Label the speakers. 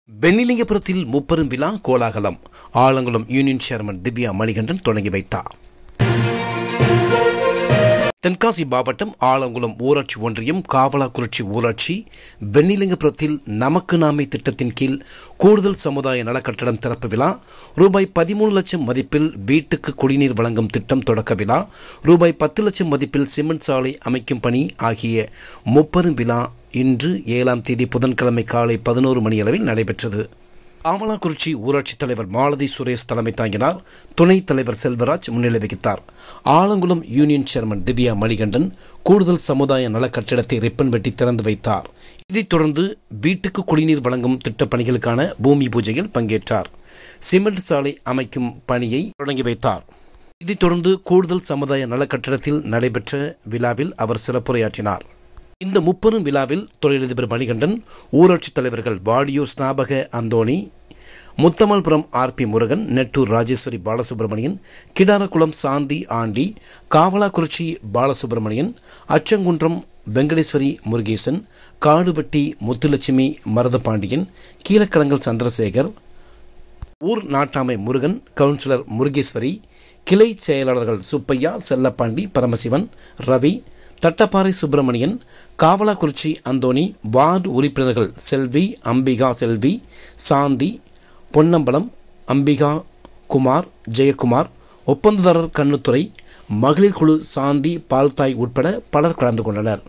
Speaker 1: வெண்ணிலிங்கபுரத்தில் முப்பெரும் விழா கோலாகலம். ஆலங்குளம் யூனியன் சேர்மன் திவ்யா மணிகண்டன் தொடங்கி வைத்தார். தென்காசி மாவட்டம் ஆலங்குளம் ஊராட்சி ஒன்றியம் காவலாக்குறிச்சி ஊராட்சி வெண்ணிலிங்கபுரத்தில் நமக்கு நாமே திட்டத்தின் கீழ் கூடுதல் சமுதாய நலக்கட்டடம் திறப்பு விழா, ரூபாய் 13 லட்சம் மதிப்பில் வீட்டுக்கு குடிநீர் வழங்கும் திட்டம் தொடக்க விழா, ரூபாய் 10 லட்சம் மதிப்பில் சிமெண்ட் சாலை அமைக்கும் பணி ஆகிய முப்பெரும் விழா இன்று 7ஆம் தேதி புதன்கிழமை காலை 11 மணி அளவில் நடைபெற்றது. காவலாக்குறிச்சி ஊராட்சி தலைவர் மாலதி சுரேஷ் தலைமை தாங்கினார். துணைத் தலைவர் செல்வராஜ் முன்னிலை வகித்தார். ஆலங்குளம் யூனியன் சேர்மன் திவ்யா மணிகண்டன் கூடுதல் சமுதாய நல கட்டிடத்தை ரிப்பன் வெட்டி திறந்து வைத்தார். இதைத் தொடர்ந்து வீட்டுக்கு குடிநீர் வழங்கும் திட்டப் பணிகளுக்கான பூமி பூஜையில் பங்கேற்றார். சிமெண்ட் சாலை அமைக்கும் பணியை தொடங்கி வைத்தார். இதைத் தொடர்ந்து கூடுதல் சமுதாய நல கட்டிடத்தில் நடைபெற்ற விழாவில் அவர் சிறப்புரையாற்றினார். இந்த முப்பெரும் விழாவில் தொழிலதிபர் மணிகண்டன், ஊராட்சி தலைவர்கள் வாடியூர் ஸ்நாபக அந்தோணி, முத்தமல்புரம் ஆர்பி முருகன், நெட்டூர் ராஜேஸ்வரி பாலசுப்ரமணியன், கிடாரக்குளம் சாந்தி ஆண்டி, காவலாக்குறிச்சி பாலசுப்ரமணியன், அச்சங்குன்றம் வெங்கடேஸ்வரி முருகேசன், காடுவட்டி முத்துலட்சுமி மருதபாண்டியன், கீழக்கடங்கல் சந்திரசேகர், ஊர் நாட்டாமை முருகன், கவுன்சிலர் முருகேஸ்வரி, கிளை செயலாளர்கள் சுப்பையா, செல்லப்பாண்டி, பரமசிவன், ரவி, தட்டப்பாறை சுப்பிரமணியன், காவலாக்குறிச்சி அந்தோணி, வார்டு உறுப்பினர்கள் செல்வி, அம்பிகா செல்வி, சாந்தி, பொன்னம்பலம், அம்பிகா குமார், ஜெயக்குமார், ஒப்பந்ததாரர் கண்ணுத்துறை, மகளிர் குழு சாந்தி, பால்தாய் உட்பட பலர் கலந்து கொண்டனர்.